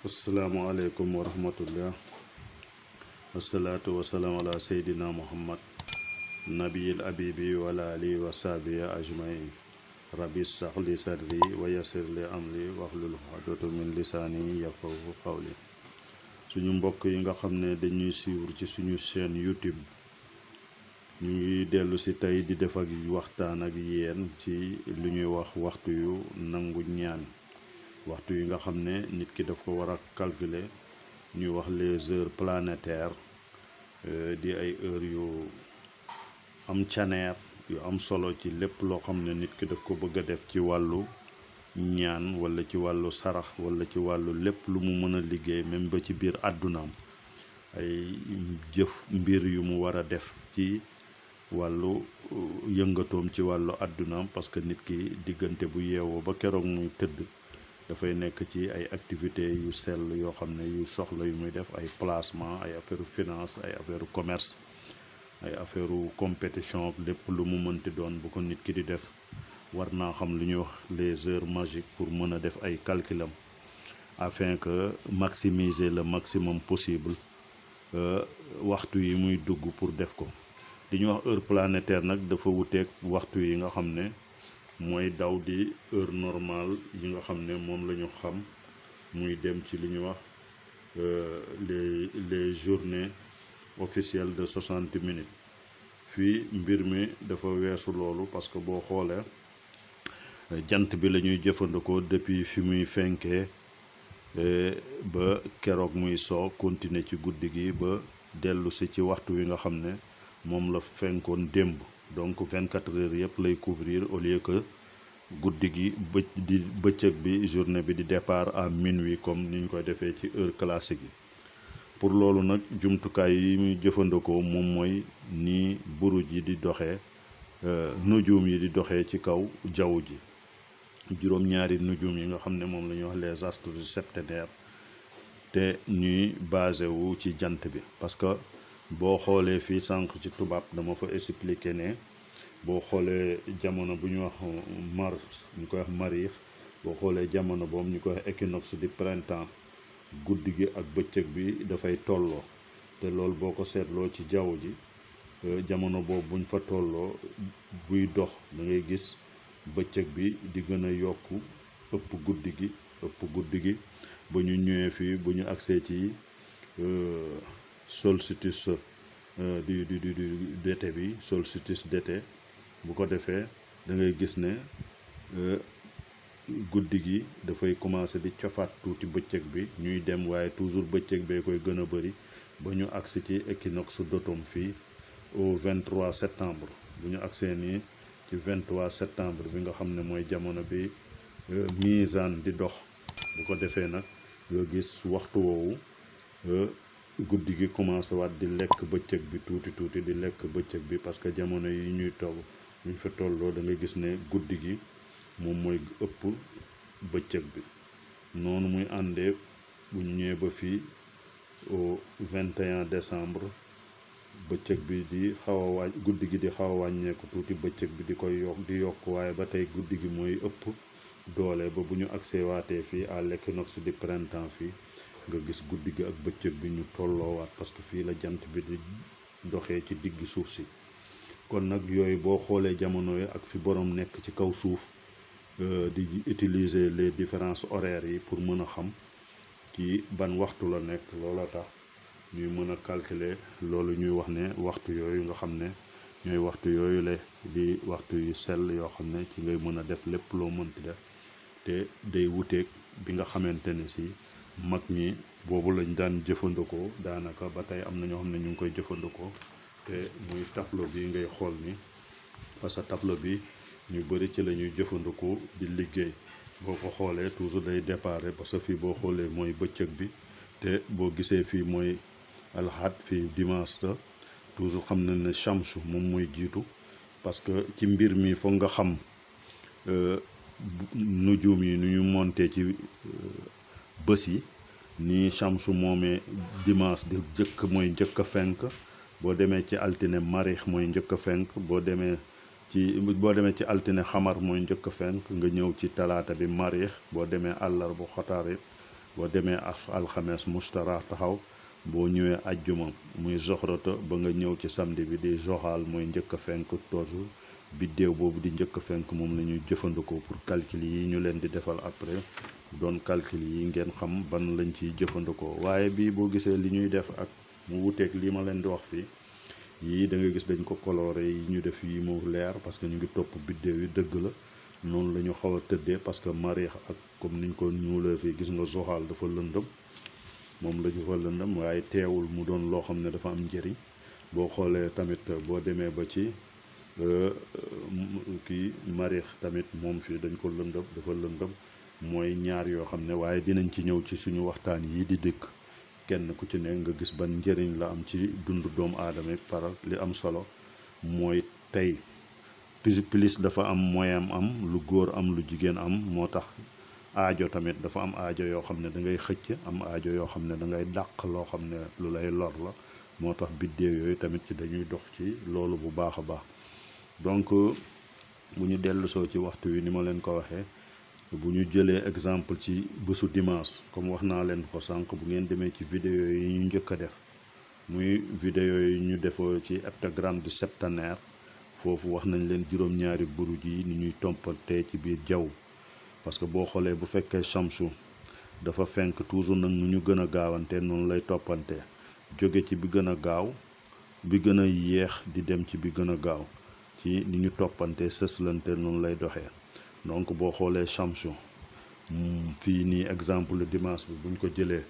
asalaamaaleykum wa rahmatullah wasalaatu wasalaam ala seydina muhammad nabiyil abibi wala ali wa sahbihi ajmain rabbi shrah li sadri wa yassir li amri wahlul uqdatan min lisaani yafqahu qawli. suñu mbokk yi nga xam ne dañuy suivre ci suñu chaîne YouTube ñu ngi dellu si tey di def ak waxtaan ak yéen ci lu ñuy wax waxtu yu nangu ñaan, waxtu yi nga xam ne nit ki daf ko war a calculer ñuy wax les heures planétaires di ay heures yu am caneer yu am solo ci lépp loo xam ne nit ki daf ko bëgg a def ci wàllu ñaan wala ci wàllu sarax wala ci wàllu lépp lu mu mën a liggéey, même ba ci biir àddunaam ay jëf mbir yu mu war a def ci wàllu yëngatoom ci wàllu àddunaam, parce que nit ki diggante bu yeewoo ba keroog muy tëdd dafay nekk ci ay activités yu sell yoo xam ne yu soxla yu muy def, ay placement, ay affaire finance, ay affaire commerce, ay affaire compétition, lépp lu mu mënti doon bu ko nit ki di def war naa xam lu ñuy wax les heures magiques pour mën a def ay calculam afin que maximiser le maximum possible waxtu yi muy dugg pour def ko. li ñuy wax heure planétaire nag dafa wuteeg waxtu yi nga xam ne mooy daw di heure normale yi nga xam ne moom la ñu xam muy dem ci li ñuy wax les journées officielles de 60 minutes. fii mbir mi dafa weesu loolu, parce que boo xoolee jant bi la ñuy jëfandikoo depuis fi muy fenkee ba keroog muy soo continuer ci guddi gi ba dellu si ci waxtu wi nga xam ne moom la fenkoon démb. donc 24 heures yëpp lay couvrir, au lieu que guddi gi bëccëg bi journée bi di départ à minuit comme ni ñu koy defee ci heure classique yi. pour loolu nag jumtukaay yi muy jëfandikoo moom mooy ni buruj yi di doxee, nujum yi di doxee ci kaw jaww ji, juróom-ñaari nujum yi nga xam ne moom la ñuy wax les astres septénaires, te ñuy basé wu ci jant bi. parce que boo xoolee fii sànq ci tubaab dama fa expliquer ne boo xoolee jamono bu ñu wax mars ñu koy wax mariix, boo xoolee jamono boobu ñu koy wax équinoxe du printemps, guddi gi ak bëccëg bi dafay tolloo. te loolu boo ko seetloo ci jaww ji jamono boobu buñ fa tolloo buy dox da ngay gis bëccëg bi di gën a yokku ëpp guddi gi ba ñu ñëwee fii bu ñu agsee ci solstice du d'été bi, solstice d'été, bu ko defee da ngay gis ne guddi gi dafay commencer di cofaat tuuti bëccëg bi, ñuy dem waaye toujours bëccëg bee koy gën a bëri ba ñu agsi ci équinoxe d'automne fii au 23 septembre. bu ñu agsee nii ci 23 septembre bi nga xam ne mooy jamono bi misaan di dox, bu ko defee nag nga gis waxtu woowu guddi gi commencé waat di lekk bëccëg bi tuuti di lekk bëccëg bi, parce que jamono yi ñuy togg buñ fa tolloo da ngay gis ne guddi gi moom mooy ëpp bëccëg bi. noonu muy àndee bu ñu ñëwee ba fii au 21 décembre bëccëg bi di xaw a guddi gi di xaw a wàññeeku tuuti, bëccëg bi di yokk waaye ba tey guddi gi mooy ëpp doole ba bu ñu agsee waatee fii à l'équinoxe du printemps fii nga gis guddi gi ak bëccëg bi ñu tolloowaat, parce que fii la jant bi di doxee ci digg suuf si. kon nag yooyu boo xoolee jamono yi ak fi borom nekk ci kaw suuf di utiliser les différences horaires yi pour mën a xam ci ban waxtu la nekk, loola tax ñuy mën a calculer loolu ñuy wax ne waxtu yooyu nga xam ne ñooy waxtu yooyu la di waxtu yu sell yoo xam ne ci ngay mën a def lépp loo mënti def. te day wuteeg bi nga xamante ne si mag ñi boobu lañ daan jëfandikoo, daanaka ba tey am na ñoo xam ne ñu ngi koy jëfandikoo, te muy tableau bi ngay xool ni, parce que tableau bi ñu bëri ci la ñuy jëfandikoo di liggéey. boo ko xoolee toujours day déparé, parce que fii boo xoolee mooy bëccëg bi, te boo gisee fii mooy alxaad, fii dimanche la, toujours xam na ne chamsu moom mooy jiitu, parce que ci mbir mi foog nga xam nujum yi nu ñu monté ci bés yi. ni chamsu moomee dimanche di jëkk mooy njëkk a fenk, boo demee ci altine mariix mooy njëkk a fenk, boo demee ci altine xamar mooy njëkk a fenk, nga ñëw ci talaata bi mariix, boo demee àllarba xotaarib, boo demee alxames mustara taxaw, boo ñëwee ajjuma muy zoxrata ba nga ñëw ci samedi bi di zoxaal mooy njëkk a fenk toosu biddéew boobu di njëkk a fenk moom la ñuy jëfandikoo pour calcul yi ñu leen di defal après doon calcul yi ngeen xam ban lañ ciy jëfandikoo. waaye bii boo gisee li ñuy def ak mu wuteeg lii ma leen di wax fii, yii da nga gis dañ ko coloré yi ñu def yi mu leer parce que ñu ngi topp biddéew yi dëgg la noonu la ñu xaw a tëddee parce que mariix ak comme niñ ko ñuulee fii gis nga zoxaal dafa lëndëm, moom la ñu fa lëndëm waaye teewul mu doon loo xam ne dafa am njëriñ. boo xoolee tamit boo demee ba ci kii mariix tamit moom fii dañ ko lëndëm, dafa lëndëm, mooy ñaar yoo xam ne waaye dinañ ci ñëw ci suñu waxtaan yii di dëkk kenn ku ci ne nga gis ban njëriñ la am ci dundu doomu aadama par li am solo mooy tey plus dafa am moyen am lu góor am lu jigéen am, moo tax aajo tamit dafa am aajo yoo xam ne da ngay xëcc, am aajo yoo xam ne da ngay dàq loo xam ne lu lay lor la, moo tax biddéew yooyu tamit ci dañuy dox ci loolu bu baax a baax. donc bu ñu dellusoo ci waxtu wi ni ma leen ko waxee, bu ñu jëlee exemple ci bésu dimanche comme wax naa leen ko sànq, bu ngeen demee ci vidéo yi ñu njëkk a def muy vidéo yi ñu defoo ci heptagramme du septenaire, foofu wax nañ leen juróom-ñaari buruj yi ni ñuy tompante ci biir jaww. parce que boo xoolee bu fekkee Shamsu dafa fenk toujours nag nu ñu gën a gaawante noonu lay toppante, jóge ci bi gën a gaaw bi gën a yéex di dem ci bi gën a gaaw, ci ni ñu toppante sëslante noonu lay doxee. donc boo xoolee Shamsu fii nii exemple dimanche bi buñ ko jëlee,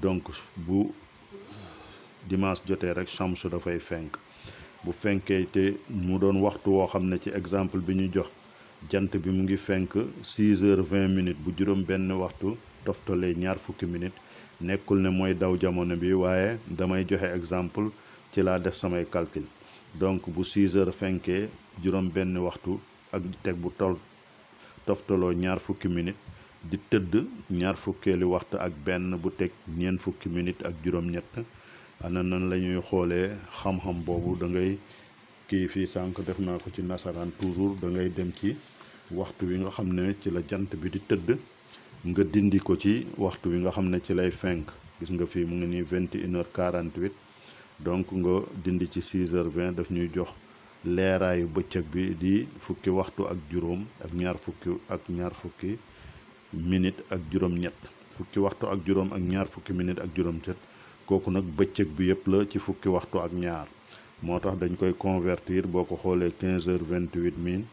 donc bu dimanche jotee rek Shamsu dafay fenk, bu fenkee te mu doon waxtu woo xam ne ci exemple bi ñu jox jant bi mu ngi fenk 6h20 bu juróom benn waxtu toftalee ñaar fukki minutes, nekkul ne mooy daw jamono bi waaye damay joxe exemple ci laa def samay calcul. donc bu 6h fenkee juróom benn waxtu ak teg bu toftaloo ñaar fukki minutes di tëdd ñaar fukkeeli waxtu ak benn bu teg ñeent fukki minutes ak juróom-ñett. ana nan la ñuy xoolee xam-xam boobu da ngay kii fii sànq def naa ko ci nasaraan, toujours da ngay dem ci waxtu wi nga xam ne ci la jant bi di tëdd nga dindi ko ci waxtu wi nga xam ne ci lay fenk. gis nga fii mu ngi nii 21h48, donc nga dindi ci 6h20 daf ñuy jox leeraayu bëccëg bi di fukki waxtu ak juróom ak ñaar fukki minute ak juróom-ñett, fukki waxtu ak juróom ak ñaar fukki minute ak juróom-ñett. kooku nag bëccëg bi yëpp la ci fukki waxtu ak ñaar, moo tax dañ koy convertir boo ko xoolee 15h28 min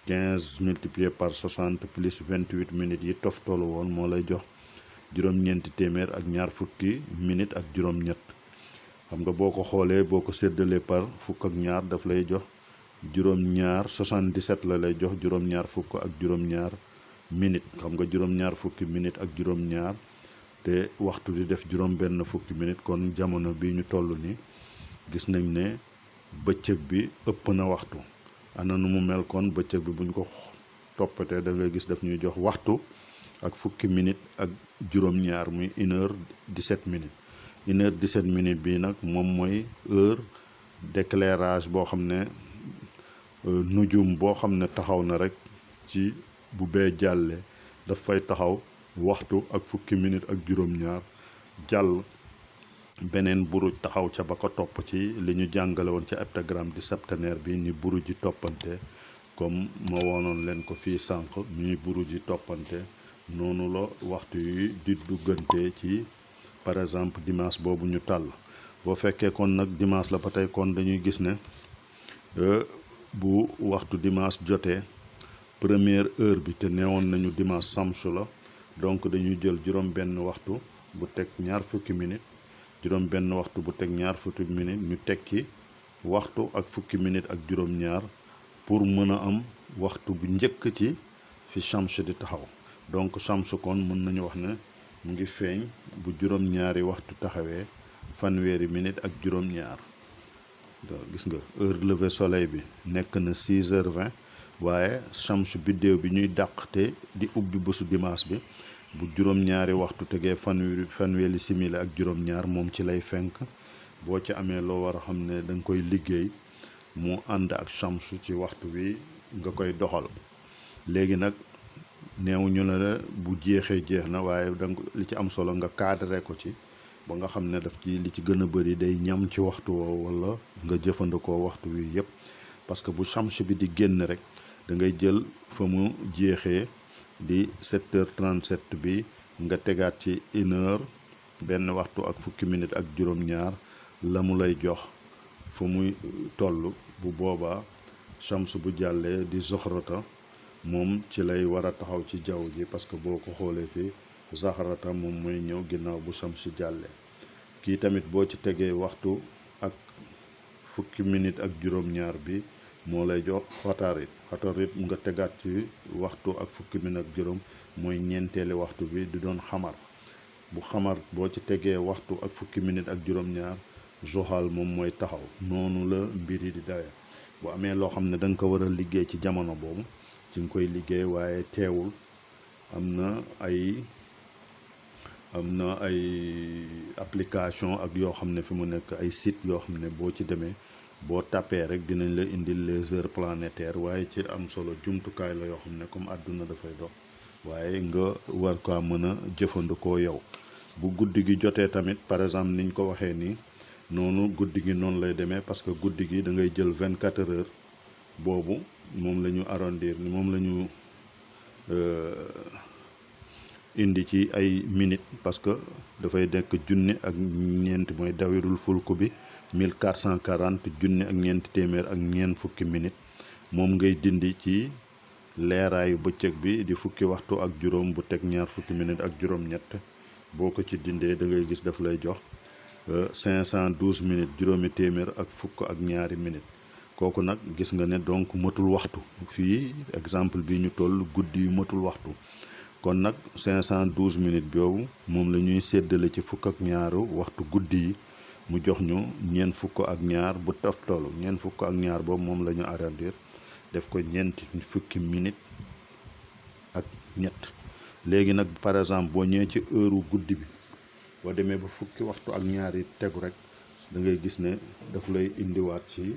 15 multiplié par 60 plus 28 minutes yi toftalu woon moo lay jox juróom-ñeenti téeméer ak ñaar fukki minute ak juróom-ñett. xam nga boo ko xoolee boo ko séddalee par fukk ak ñaar daf lay jox juróom-ñaar 77 la lay jox juróom-ñaar fukk ak juróom-ñaar minute. xam nga juróom-ñaar fukki minute ak juróom-ñaar te waxtu di def juróom benn fukki minute, kon jamono bi ñu toll ni gis nañ ne bëccëg bi ëpp na waxtu. ana nu mu mel kon bëccëg bi buñ ko toppatee da ngay gis daf ñuy jox waxtu ak fukki minute ak juróom-ñaar muy 1h17 minutes. 1h17 minutes bi nag moom mooy heure d'éclairage boo xam ne nujum boo xam ne taxaw na rek ci bu bee jàllee daf fay taxaw waxtu ak fukki minute ak juróom-ñaar jàll beneen buruj taxaw ca ba ko topp ci li ñu jàngale woon ca heptagramme du septenaire bi ni buruj yi toppante, comme ma woonoon leen ko fii sànq ñuy buruj yi toppante noonu la waxtu yi di duggante ci par exemple dimanche boobu ñu tàll. boo fekkee kon nag dimanche la ba tey kon dañuy gis ne bu waxtu dimanche jotee première heure bi te neewoon nañu dimanche Shamsu la, donc dañuy jël juróom benn waxtu bu teg ñaar fukki minute, juróom benn waxtu bu teg ñaar fukki minute ñu teg ci waxtu ak fukki minute ak juróom-ñaar pour mën a am waxtu bu njëkk ci fi Shamsu di taxaw. donc Shamsu kon mën nañu wax ne mu ngi feeñ bu juróom-ñaari waxtu taxawee fanweeri minute ak juróom-ñaar. gis nga heure lever soleil bi nekk na 6h20 waaye Shamsu biddéew bi ñuy dàq te di ubbi bésu dimanche bi bu juróom-ñaari waxtu tegee fanweeri simili ak juróom-ñaar moom ci lay fenk. boo ci amee loo war a xam ne da nga koy liggéey mu ànd ak Shamsu ci waxtu wi nga koy doxal. léegi nag neew ñu ne la bu jeexee jeex na waaye danga li ci am solo nga cadré ko ci ba nga xam ne daf ci li ci gën a bëri day ñam ci waxtu woowu wala nga jëfandikoo waxtu wi yëpp parce que bu shams bi di génn rek da ngay jël fa mu jeexee di 7h37 bi nga tegaat ci 1h benn waxtu ak fukki minute ak juróom-ñaar la mu lay jox fa muy toll bu boobaa shams bu jàllee di zoxrata moom ci lay war a taxaw ci jaww ji parce que boo ko xoolee fii zaxrata moom mooy ñëw ginnaaw bu shams jàllee kii tamit boo ci tegee waxtu ak fukki minute ak juróom-ñaar bi moo lay jox xatarit nga tegaat ci waxtu ak fukki minute ak juróom mooy ñeenteeli waxtu bi di doon xamar bu xamar boo ci tegee waxtu ak fukki minute ak juróom-ñaar zoxal moom mooy taxaw noonu la mbir yi di dawe bu amee loo xam ne da nga ko war a liggéey ci jamono boobu ci nga koy liggéey waaye teewul am na ay application ak yoo xam ne fi mu nekk ay site yoo xam ne boo ci demee boo tapé rek dinañ la indil les heures planétaires waaye ci am solo jumtukaay la yoo xam ne comme àdduna dafay dox waaye nga war ko mën a jëfandikoo yow bu guddi gi jotee tamit par exemple niñ ko waxee nii noonu guddi gi noonu lay demee parce que guddi gi da ngay jël 24 heures boobu moom la ñu arrondir ni moom la ñu indi ci ay minutes parce que dafay nekk junni ak ñeent mooy dawirul fulku bi 1440 junni ak ñeenti téeméer ak ñeent fukki minutes moom ngay dindi ci leeraayu bëccëg bi di fukki waxtu ak juróom bu teg ñaar fukki minutes ak juróom-ñett boo ko ci dindee da ngay gis daf lay jox 512 minutes juróomi téeméer ak fukk ak ñaari minutes kooku nag gis nga ne donc matul waxtu fii exemple bi ñu toll guddi yu matul waxtu kon nag 512 minutes boobu moom la ñuy séddale ci fukk ak ñaaru waxtu guddi yi mu jox ñu ñeent fukk ak ñaar bu toftalu ñeent fukk ak ñaar boobu moom la ñu arrondir def ko ñeenti fukki minutes ak ñett léegi nag par exemple boo ñëwee ci heure guddi bi boo demee ba fukki waxtu ak ñaar yi tegu rek da ngay gis ne daf lay indiwaat ci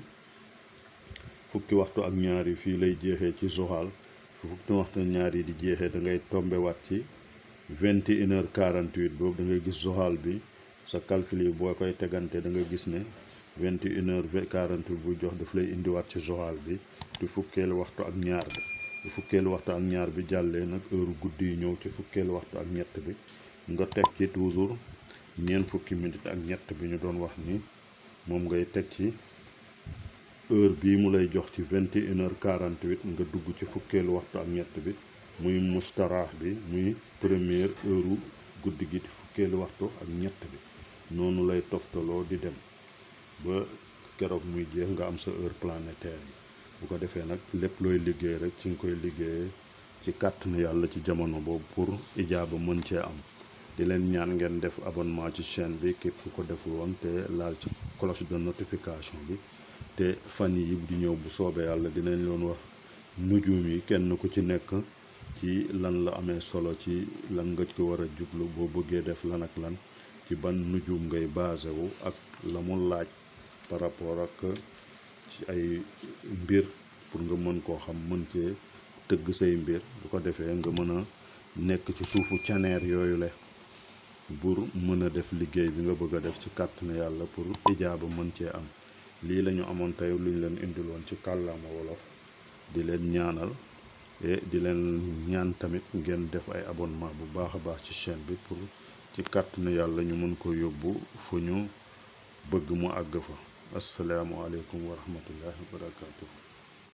fukki waxtu ak ñaar yi fii lay jeexee ci zoxal fukki waxtu ñaar yi di jeexee da ngay tombewaat ci 21h48 boobu da ngay gis zoxal bi sa calcul yi boo koy tegante da ngay gis ne 21h48 bu jox daf lay indiwaat ci zoxal bi di fukkeelu waxtu ak ñaar bi bu fukkeelu waxtu ak ñaar bi jàllee nag heure guddi yi ñëw ci fukkeelu waxtu ak ñett bi nga teg ci toujours ñeent fukki minutes ak ñett bi ñu doon wax ni moom ngay teg ci heure bii mu lay jox ci 21h48 nga dugg ci fukkeelu waxtu ak ñett bi muy mustaraax bi muy première heure guddi gi ci fukkeelu waxtu ak ñett bi noonu lay toftaloo di dem ba keroog muy jeex nga am sa heure planétaire yi bu ko defee nag lépp looy liggéey rek ci nga koy liggéeyee ci kàttanu yàlla ci jamono boobu pour ijaaba mën cee am di leen ñaan ngeen def abonnement ci chaîne bi képp ku ko deful woon te laal ci cloche de notification bi te fan yi di ñëw bu soobee yàlla dinañ leen wax nujum yi kenn ku ci nekk ci lan la amee solo ci lan nga ko war a jublu boo bëggee def lan ak lan ci ban nujum ngay basé wu ak la mu laaj par rapport ak ci ay mbir pour nga mën koo xam mën cee tëgg say mbir bu ko defee nga mën a nekk ci suufu caneer yooyu la pour mën a def liggéey bi nga bëgg a def ci kàttanu yàlla pour ijaaba mën cee am lii la ñu amoon tey lu ñu leen indiloon ci kàllaama wolof di leen ñaanal et di leen ñaan tamit ngeen def ay abonnement bu baax a baax ci chaîne bi pour ci kàttanu yàlla ñu mën ko yóbbu fu ñu bëgg mu àgg fa assalaamu aleykum wa rahmatullahi wa barakatuh